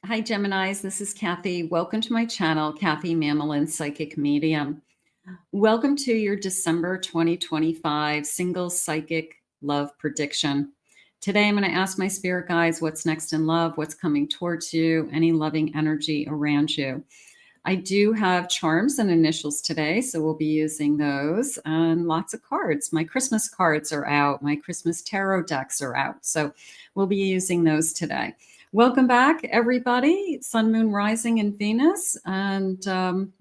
Hi, Geminis. This is Kathy. Welcome to my channel, Kathy Mamolen, Psychic Medium. Welcome to your December 2025 single psychic love prediction. Today, I'm going to ask my spirit guides what's next in love, what's coming towards you, any loving energy around you. I do have charms and initials today, so we'll be using those and lots of cards. My Christmas cards are out. My Christmas tarot decks are out. So we'll be using those today. Welcome back, everybody. Sun, Moon, Rising, and Venus. And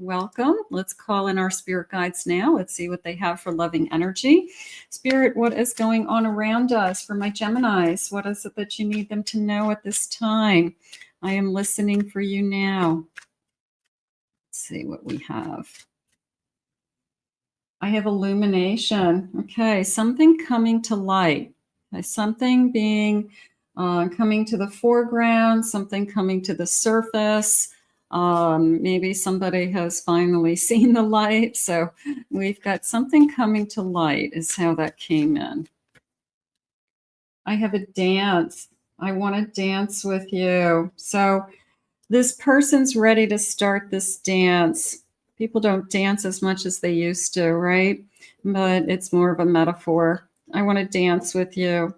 welcome. Let's call in our spirit guides now. Let's see what they have for loving energy. Spirit, what is going on around us for my Geminis? What is it that you need them to know at this time? I am listening for you now. See what we have. I have illumination. Okay, something coming to light. Okay, something being coming to the foreground, something coming to the surface. Maybe somebody has finally seen the light. So we've got something coming to light is how that came in. I have a dance. I want to dance with you. So this person's ready to start this dance. People don't dance as much as they used to, right? But it's more of a metaphor. I want to dance with you,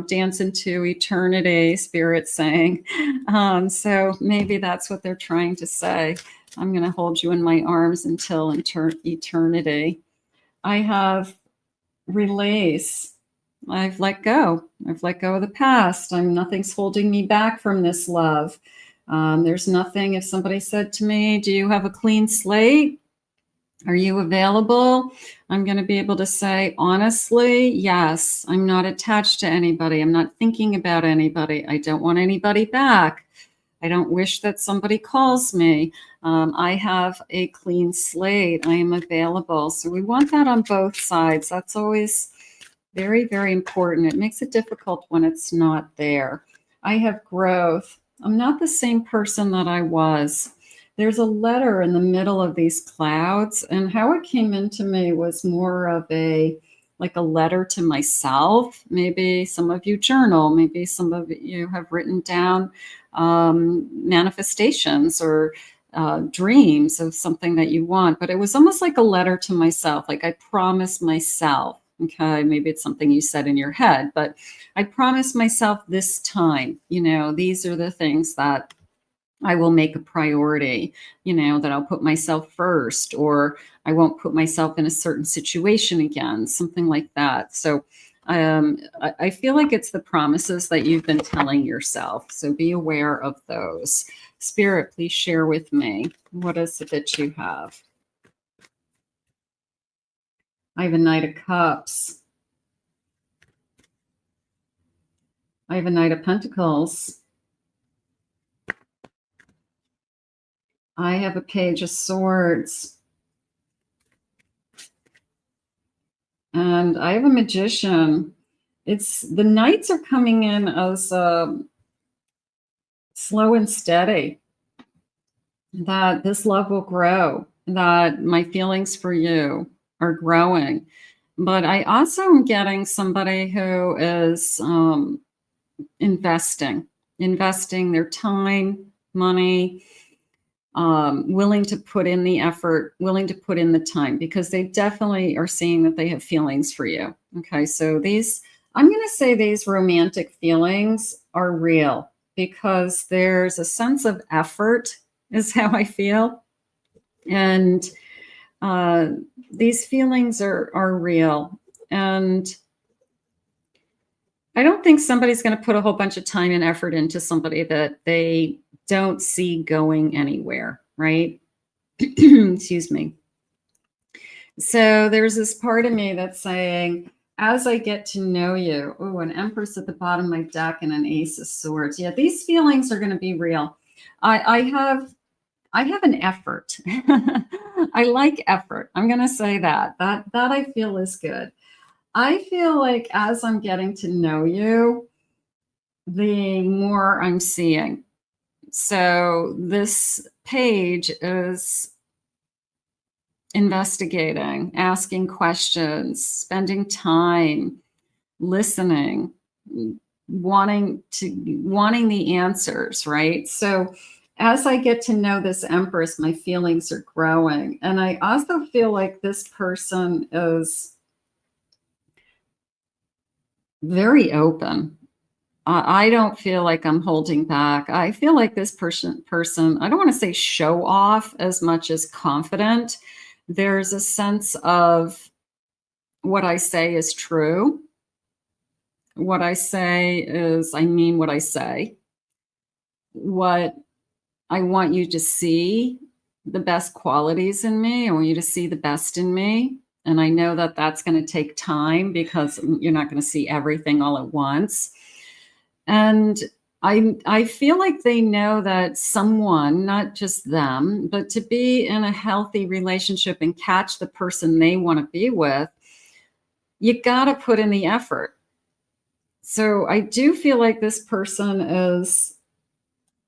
dance into eternity, Spirit saying. So maybe that's what they're trying to say. I'm going to hold you in my arms until eternity. I have release. I've let go. I've let go of the past. Nothing's holding me back from this love. There's nothing. If somebody said to me, do you have a clean slate? Are you available? I'm going to be able to say, honestly, yes. I'm not attached to anybody. I'm not thinking about anybody. I don't want anybody back. I don't wish that somebody calls me. I have a clean slate. I am available. So we want that on both sides. That's always very, very important. It makes it difficult when it's not there. I have growth. I'm not the same person that I was. There's a letter in the middle of these clouds, and how it came into me was more of a letter to myself. Maybe some of you journal, maybe some of you have written down manifestations or dreams of something that you want, but it was almost like a letter to myself. Like I promised myself, okay, maybe it's something you said in your head, but I promised myself this time, these are the things that I will make a priority, that I'll put myself first, or I won't put myself in a certain situation again, something like that. So I feel like it's the promises that you've been telling yourself. So be aware of those. Spirit, please share with me. What is it that you have? I have a Knight of Cups. I have a Knight of Pentacles. I have a Page of Swords. And I have a Magician. The Knights are coming in as slow and steady. That this love will grow. That my feelings for you are growing. But I also am getting somebody who is investing their time, money, willing to put in the effort, willing to put in the time, because they definitely are seeing that they have feelings for you. Okay, so I'm going to say these romantic feelings are real because there's a sense of effort is how I feel. And these feelings are real. And I don't think somebody's going to put a whole bunch of time and effort into somebody that they don't see going anywhere, right? Excuse me. So there's this part of me that's saying, as I get to know you, oh, an Empress at the bottom of my deck and an Ace of Swords. Yeah, these feelings are going to be real. I have an effort. I like effort. I'm going to say that I feel is good. I feel like as I'm getting to know you, the more I'm seeing. So this page is investigating, asking questions, spending time, listening, wanting the answers, right? So as I get to know this Empress, my feelings are growing. And I also feel like this person is very open. I don't feel like I'm holding back. I feel like this person, I don't want to say show off as much as confident. There's a sense of what I say is true. What I say is, I mean what I say. What I want you to see the best qualities in me. I want you to see the best in me. And I know that that's going to take time because you're not going to see everything all at once. And I feel like they know that someone, not just them, but to be in a healthy relationship and catch the person they want to be with, you got to put in the effort. So I do feel like this person is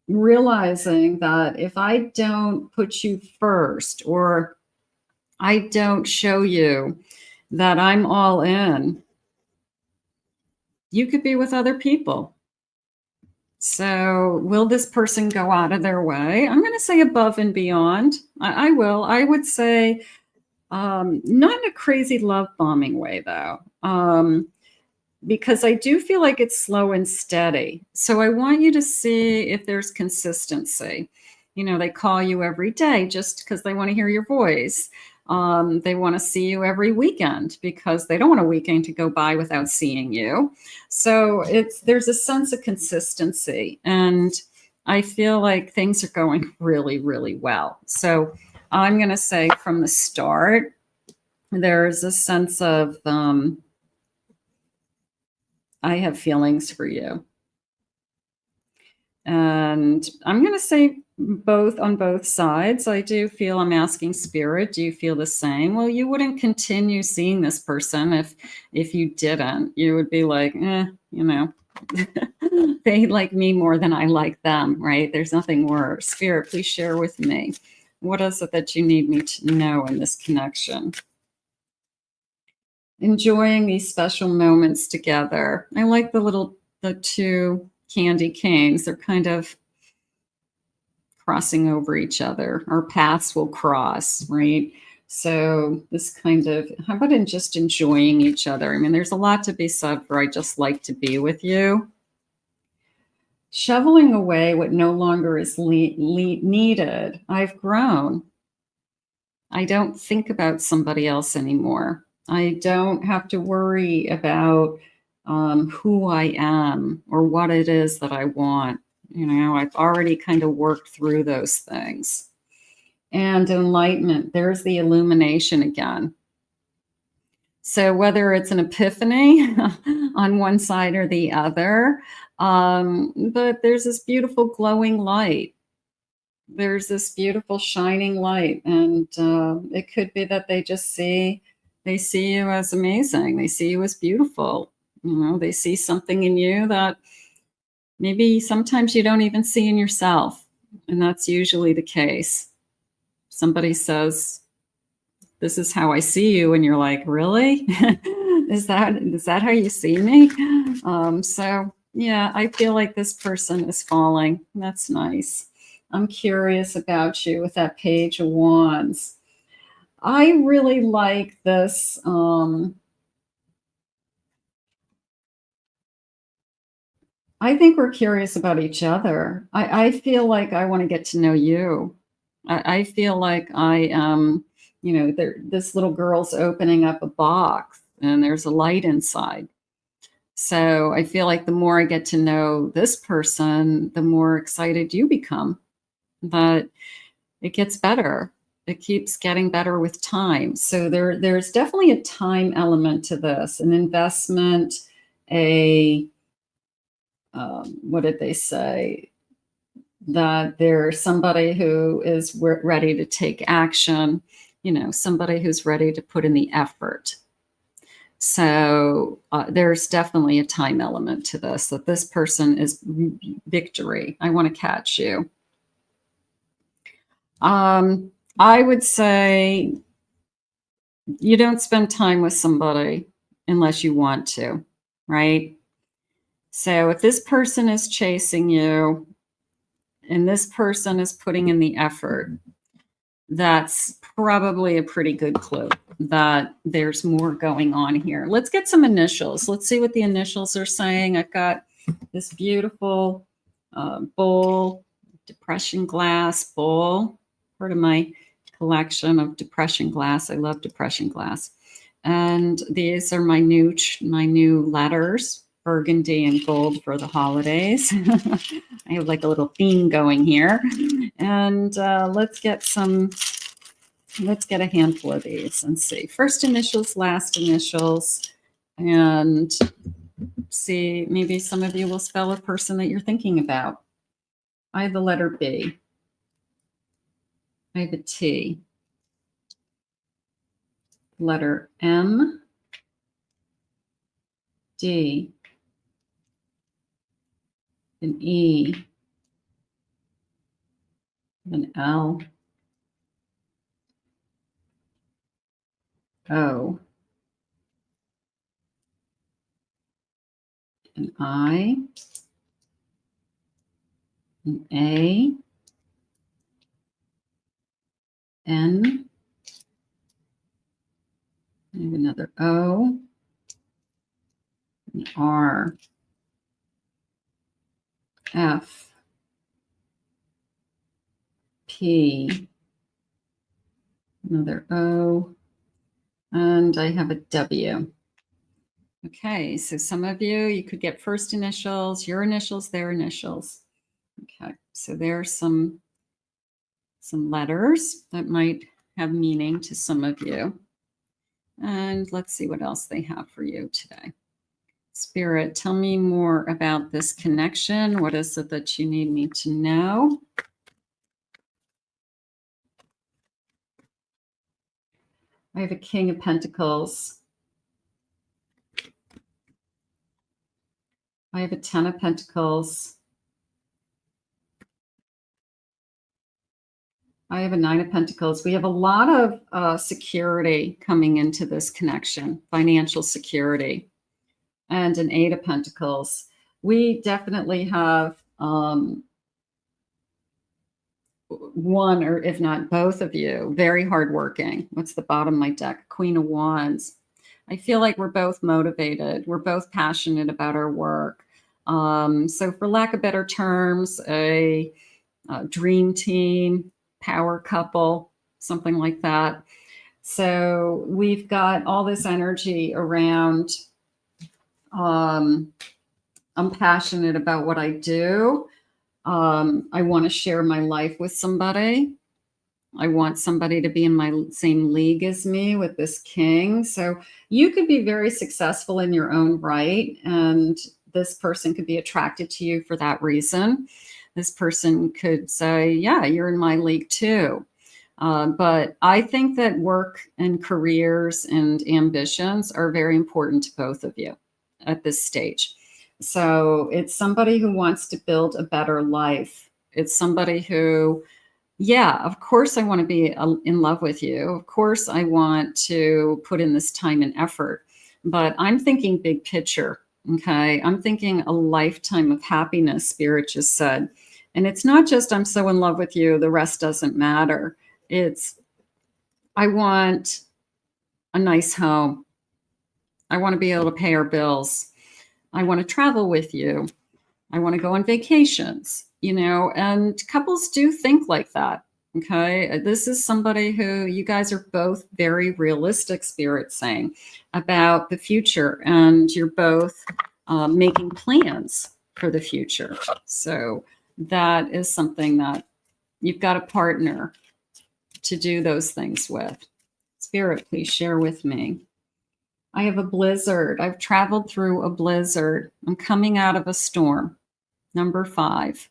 realizing that if I don't put you first, or I don't show you that I'm all in, you could be with other people. So will this person go out of their way? I'm going to say above and beyond. I will. I would say not in a crazy love bombing way, though, because I do feel like it's slow and steady. So I want you to see if there's consistency. You know, they call you every day just because they want to hear your voice. They want to see you every weekend because they don't want a weekend to go by without seeing you. So there's a sense of consistency, and I feel like things are going really, really well. So I'm going to say from the start, there's a sense of I have feelings for you. And I'm going to say both on both sides. I do feel, I'm asking spirit, do you feel the same? Well, you wouldn't continue seeing this person if you didn't. You would be like, you know, they like me more than I like them, right? There's nothing worse. Spirit, please share with me. What is it that you need me to know in this connection? Enjoying these special moments together. I like the two candy canes. They're kind of crossing over each other. Our paths will cross, right? So this kind of, how about in just enjoying each other? I mean, there's a lot to be said for I just like to be with you. Shoveling away what no longer is needed. I've grown. I don't think about somebody else anymore. I don't have to worry about who I am or what it is that I want. You know, I've already kind of worked through those things. And enlightenment, there's the illumination again. So whether it's an epiphany on one side or the other, but there's this beautiful glowing light. There's this beautiful shining light. And it could be that they see you as amazing. They see you as beautiful. You know, they see something in you that maybe sometimes you don't even see in yourself. And that's usually the case. Somebody says, this is how I see you. And you're like, really? Is that how you see me? So yeah, I feel like this person is falling. That's nice. I'm curious about you with that Page of Wands. I really like this. I think we're curious about each other. I feel like I want to get to know you. I feel like I am, you know, this little girl's opening up a box and there's a light inside. So I feel like the more I get to know this person, the more excited you become. But it gets better. It keeps getting better with time. So there's definitely a time element to this, an investment, what did they say? That there's somebody who is ready to take action, you know, somebody who's ready to put in the effort. So there's definitely a time element to this, that this person is victory. I want to catch you. I would say you don't spend time with somebody unless you want to, right? So if this person is chasing you and this person is putting in the effort, that's probably a pretty good clue that there's more going on here. Let's get some initials. Let's see what the initials are saying. I've got this beautiful bowl, depression glass bowl, part of my collection of depression glass. I love depression glass. And these are my new letters, burgundy and gold for the holidays. I have like a little theme going here. And let's get a handful of these and see. First initials, last initials, and see, maybe some of you will spell a person that you're thinking about. I have the letter B. I have a T. Letter M. D. An E. An L. O. An I. An A. N. I have another O. An R. F. P. Another O. And I have a W. Okay, so some of you could get first initials, your initials, their initials. Okay, so there are some letters that might have meaning to some of you. And let's see what else they have for you today. Spirit, tell me more about this connection. What is it that you need me to know? I have a King of Pentacles. I have a Ten of Pentacles. I have a Nine of Pentacles. We have a lot of security coming into this connection, financial security, and an Eight of Pentacles. We definitely have one, or if not both of you, very hardworking. What's the bottom of my deck? Queen of Wands. I feel like we're both motivated. We're both passionate about our work. So for lack of better terms, a dream team, power couple, something like that. So we've got all this energy around, I'm passionate about what I do. I want to share my life with somebody. I want somebody to be in my same league as me with this king. So you could be very successful in your own right, and this person could be attracted to you for that reason. This person could say, yeah, you're in my league too. But I think that work and careers and ambitions are very important to both of you at this stage. So it's somebody who wants to build a better life. It's somebody who, yeah, of course I want to be in love with you. Of course I want to put in this time and effort, but I'm thinking big picture. Okay. I'm thinking a lifetime of happiness, Spirit just said. And it's not just, I'm so in love with you, the rest doesn't matter. It's, I want a nice home. I want to be able to pay our bills. I want to travel with you. I want to go on vacations, and couples do think like that. Okay. This is somebody who you guys are both very realistic, Spirit saying, about the future, and you're both making plans for the future. So that is something that you've got a partner to do those things with. Spirit, please share with me. I have a blizzard. I've traveled through a blizzard. I'm coming out of a storm. Number 5.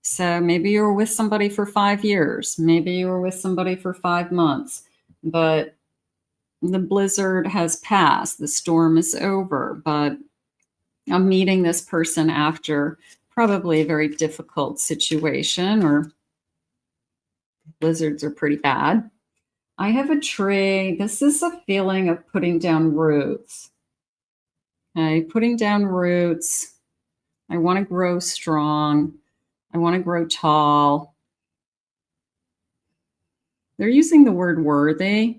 So maybe you were with somebody for 5 years. Maybe you were with somebody for 5 months. But the blizzard has passed. The storm is over. But I'm meeting this person after probably a very difficult situation, or blizzards are pretty bad. I have a tree. This is a feeling of putting down roots. Okay, putting down roots. I want to grow strong. I want to grow tall. They're using the word worthy.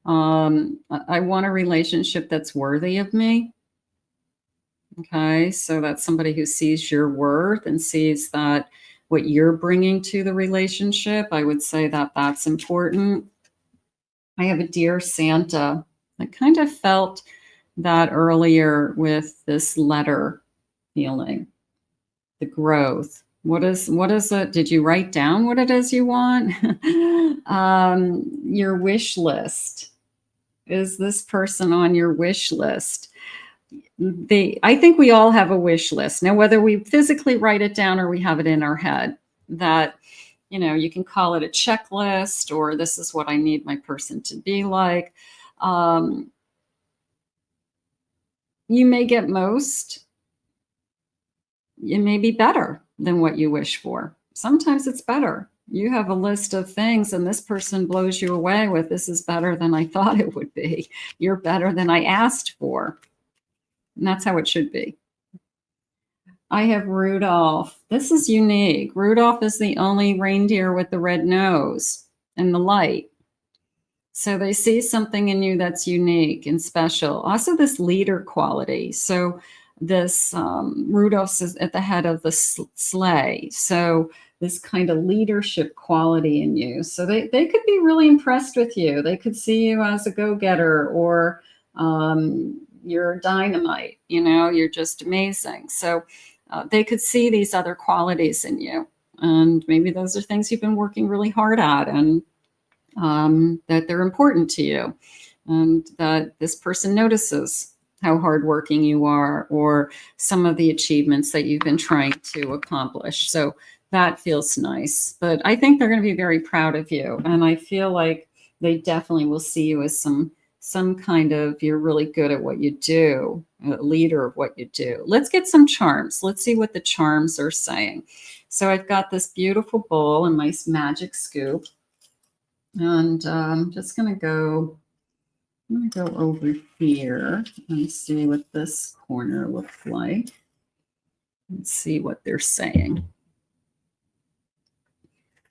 I want a relationship that's worthy of me. Okay, so that's somebody who sees your worth and sees that what you're bringing to the relationship. I would say that that's important. I have a dear Santa. I kind of felt that earlier with this letter feeling, the growth. What is it? Did you write down what it is you want? Your wish list. Is this person on your wish list? I think we all have a wish list. Now, whether we physically write it down or we have it in our head, that, you know, you can call it a checklist, or this is what I need my person to be like. You may get most. It may be better than what you wish for. Sometimes it's better. You have a list of things and this person blows you away with, this is better than I thought it would be. You're better than I asked for. And that's how it should be. I have Rudolph. This is unique. Rudolph is the only reindeer with the red nose and the light. So they see something in you that's unique and special. Also this leader quality. So this Rudolph is at the head of the sleigh. So this kind of leadership quality in you. So they could be really impressed with you. They could see you as a go-getter, or you're dynamite, you know, you're just amazing. So they could see these other qualities in you. And maybe those are things you've been working really hard at, and that they're important to you, and that this person notices how hardworking you are, or some of the achievements that you've been trying to accomplish. So that feels nice. But I think they're going to be very proud of you. And I feel like they definitely will see you as some kind of, you're really good at what you do, a leader of what you do. Let's get some charms. Let's see what the charms are saying. So I've got this beautiful bowl and my magic scoop. And I'm just going to go over here and see what this corner looks like. Let's see what they're saying.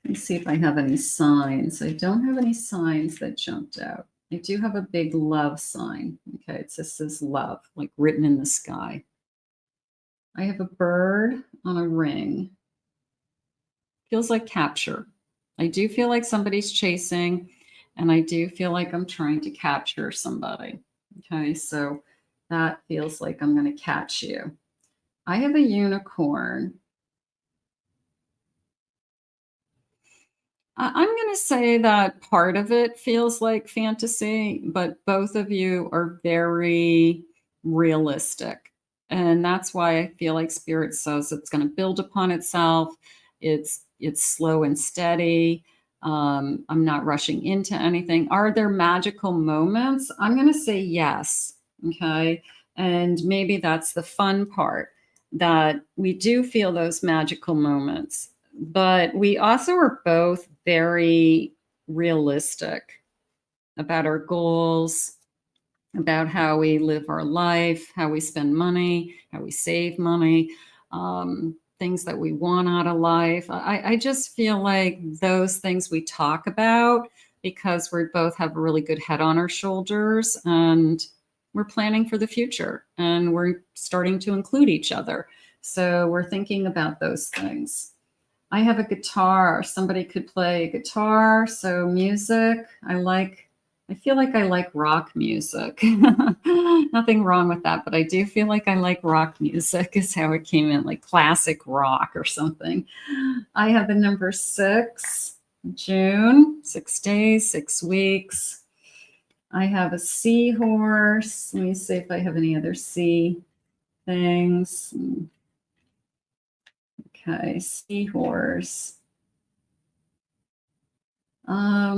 Let's see if I have any signs. I don't have any signs that jumped out. I do have a big love sign. Okay, it just says love, like written in the sky. I have a bird on a ring. Feels like capture. I do feel like somebody's chasing, and I do feel like I'm trying to capture somebody. Okay, so that feels like I'm going to catch you. I have a unicorn. I'm going to say that part of it feels like fantasy, but both of you are very realistic. And that's why I feel like Spirit says it's going to build upon itself. It's slow and steady. I'm not rushing into anything. Are there magical moments? I'm going to say yes. Okay. And maybe that's the fun part, that we do feel those magical moments, but we also are both very realistic about our goals, about how we live our life, how we spend money, how we save money, things that we want out of life. I just feel like those things we talk about, because we both have a really good head on our shoulders, and we're planning for the future, and we're starting to include each other. So we're thinking about those things. I have a guitar. Somebody could play guitar. So music, I feel like I like rock music. Nothing wrong with that, but I do feel like I like rock music is how it came in, like classic rock or something. I have the number 6, June, 6 days, 6 weeks. I have a seahorse. Let me see if I have any other sea things. Okay, seahorse. I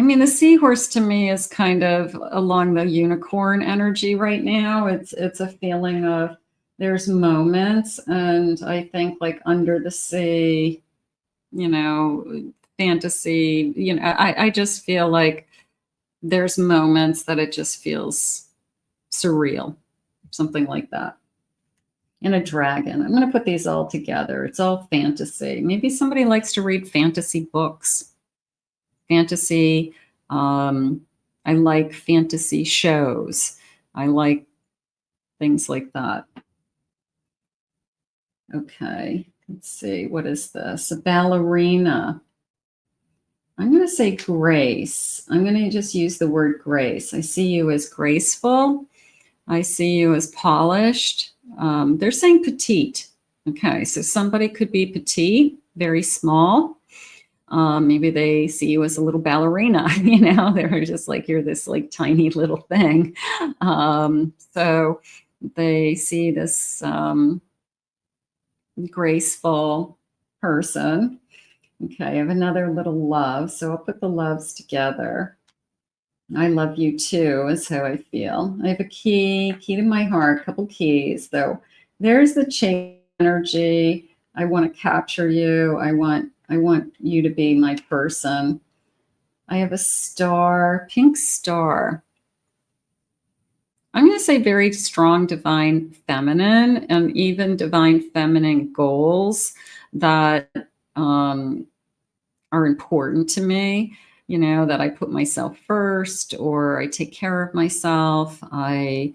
mean, the seahorse to me is kind of along the unicorn energy right now. It's a feeling of there's moments, and I think like under the sea, you know, fantasy, you know, I just feel like there's moments that it just feels surreal. something like that. And a dragon. I'm going to put these all together. It's all fantasy. Maybe somebody likes to read fantasy books. Fantasy. I like fantasy shows. I like things like that. Okay, let's see. What is this? A ballerina. I'm going to say grace. I'm going to just use the word grace. I see you as graceful. I see you as polished. They're saying petite. Okay, so somebody could be petite, very small. Maybe they see you as a little ballerina, you know, they're just like, you're this like tiny little thing. So they see this graceful person. Okay, I have another little love. So I'll put the loves together. I love you too, is how I feel. I have a key to my heart, couple keys. Though there's the chain energy. I want to capture you. I want you to be my person. I have a star, pink star. I'm going to say very strong divine feminine, and even divine feminine goals that are important to me. You know, that I put myself first, or I take care of myself. I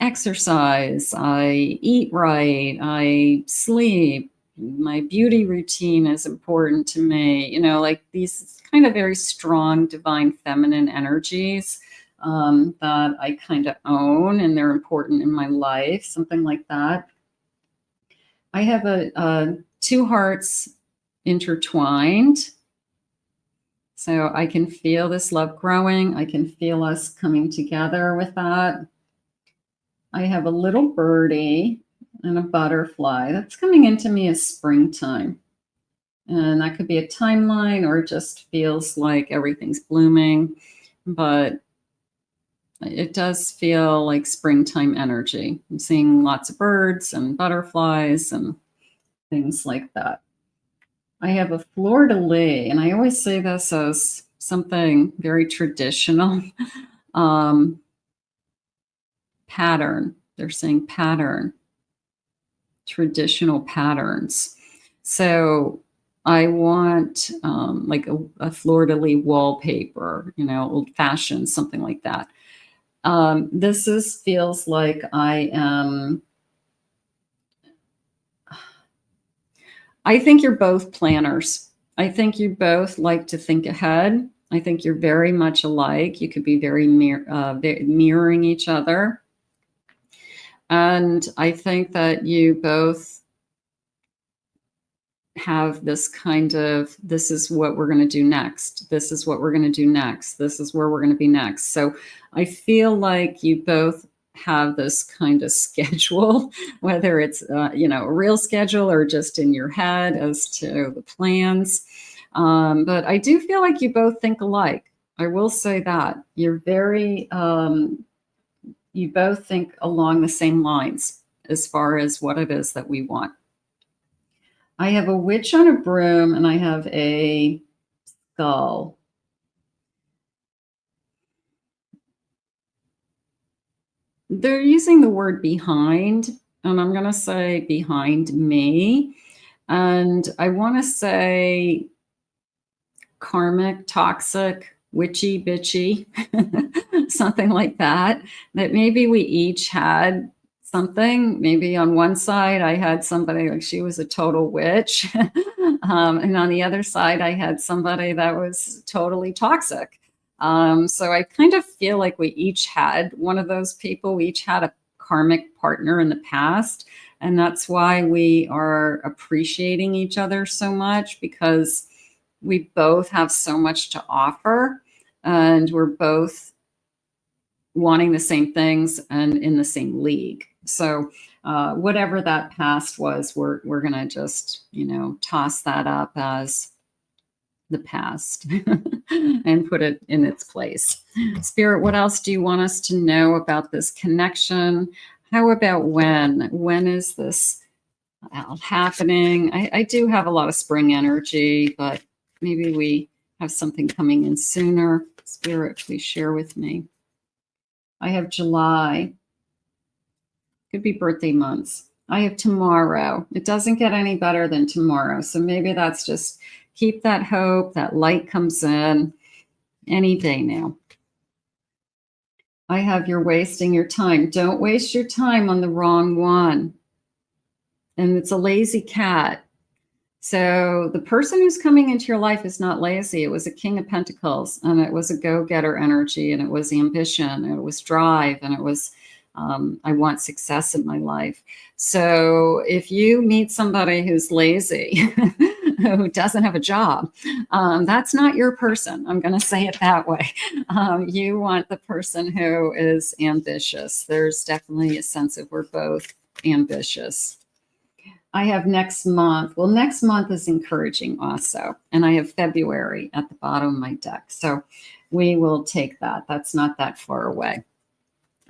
exercise. I eat right. I sleep. My beauty routine is important to me. You know, like these kind of very strong divine feminine energies that I kind of own, and they're important in my life, something like that. I have a two hearts intertwined. So I can feel this love growing. I can feel us coming together with that. I have a little birdie and a butterfly. That's coming into me as springtime. And that could be a timeline, or it just feels like everything's blooming. But it does feel like springtime energy. I'm seeing lots of birds and butterflies and things like that. I have a fleur-de-lis, and I always say this as something very traditional. Pattern. They're saying pattern. Traditional patterns. So I want like a fleur-de-lis wallpaper, you know, old-fashioned, something like that. This feels like I think you're both planners. I think you both like to think ahead. I think you're very much alike. You could be very mirroring each other. And I think that you both have this kind of, this is what we're going to do next. This is what we're going to do next. This is where we're going to be next. So I feel like you both have this kind of schedule, whether it's, you know, a real schedule or just in your head as to the plans. But I do feel like you both think alike. I will say that you're very, you both think along the same lines as far as what it is that we want. I have a witch on a broom, and I have a skull. They're using the word behind, and I'm going to say behind me. And I want to say karmic, toxic, witchy, bitchy, something like that. That maybe we each had something. Maybe on one side, I had somebody like she was a total witch. And on the other side, I had somebody that was totally toxic. So I kind of feel like we each had one of those people. We each had a karmic partner in the past. And that's why we are appreciating each other so much, because we both have so much to offer, and we're both wanting the same things and in the same league. So whatever that past was, we're going to just, you know, toss that up as the past and put it in its place. Spirit, what else do you want us to know about this connection? How about when? When is this happening? I do have a lot of spring energy, but maybe we have something coming in sooner. Spirit, please share with me. I have July. Could be birthday months. I have tomorrow. It doesn't get any better than tomorrow. So maybe that's just keep that hope, that light comes in any day now. I have you're wasting your time. Don't waste your time on the wrong one. And it's a lazy cat. So the person who's coming into your life is not lazy. It was a King of Pentacles, and it was a go-getter energy, and it was ambition, and it was drive, and it was I want success in my life. So if you meet somebody who's lazy, who doesn't have a job, that's not your person. I'm going to say it that way. You want the person who is ambitious. There's definitely a sense of we're both ambitious. I have next month. Well, next month is encouraging also. And I have February at the bottom of my deck. So we will take that. That's not that far away.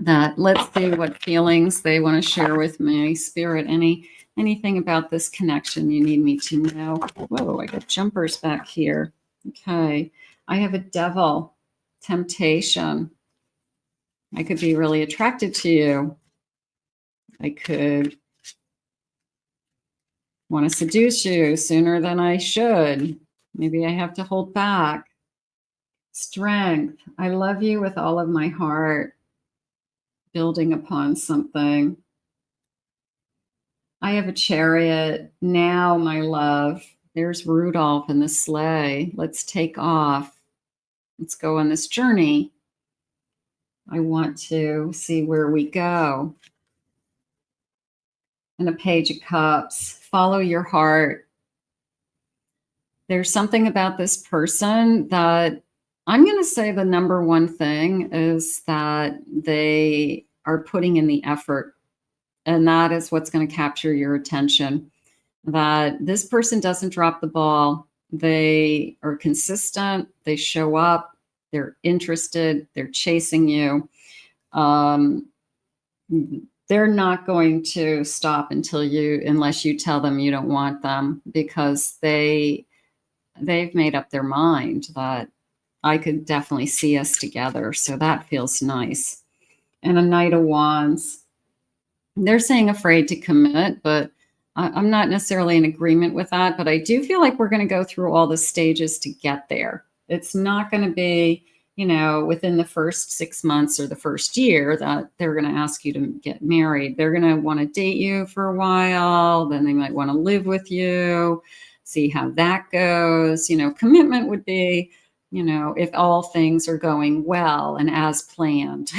Let's see what feelings they want to share with me. Spirit, anything about this connection you need me to know? Whoa, I got jumpers back here. Okay. I have a devil, temptation. I could be really attracted to you. I could want to seduce you sooner than I should. Maybe I have to hold back. Strength. I love you with all of my heart. Building upon something. I have a chariot. Now, my love. There's Rudolph in the sleigh. Let's take off. Let's go on this journey. I want to see where we go. And a Page of Cups. Follow your heart. There's something about this person that I'm going to say the number one thing is that they are putting in the effort. And that is what's going to capture your attention. That this person doesn't drop the ball. They are consistent. They show up. They're interested. They're chasing you. They're not going to stop unless you tell them you don't want them, because they've made up their mind that I could definitely see us together. So that feels nice. And a Knight of Wands. They're saying afraid to commit, but I'm not necessarily in agreement with that. But I do feel like we're going to go through all the stages to get there. It's not going to be, within the first 6 months or the first year that they're going to ask you to get married. They're going to want to date you for a while. Then they might want to live with you, see how that goes. Commitment would be, if all things are going well and as planned.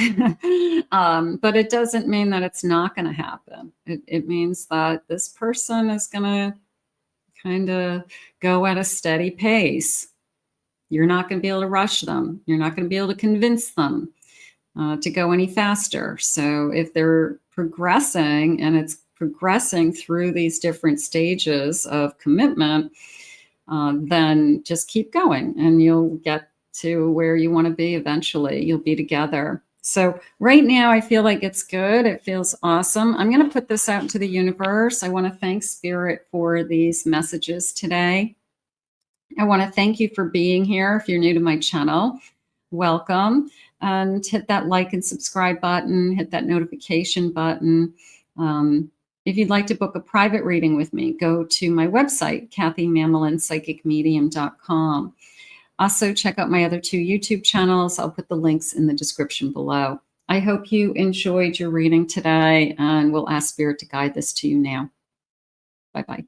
But it doesn't mean that it's not going to happen. It means that this person is going to kind of go at a steady pace. You're not going to be able to rush them. You're not going to be able to convince them to go any faster. So if they're progressing and it's progressing through these different stages of commitment, then just keep going and you'll get to where you want to be eventually. You'll be together. So right now I feel like it's good. It feels awesome. I'm going to put this out into the universe. I want to thank Spirit for these messages today. I want to thank you for being here. If you're new to my channel, welcome, and hit that like and subscribe button, hit that notification button. If you'd like to book a private reading with me, go to my website, KathyMamolenPsychicMedium.com. Also, check out my other 2 YouTube channels. I'll put the links in the description below. I hope you enjoyed your reading today, and we'll ask Spirit to guide this to you now. Bye-bye.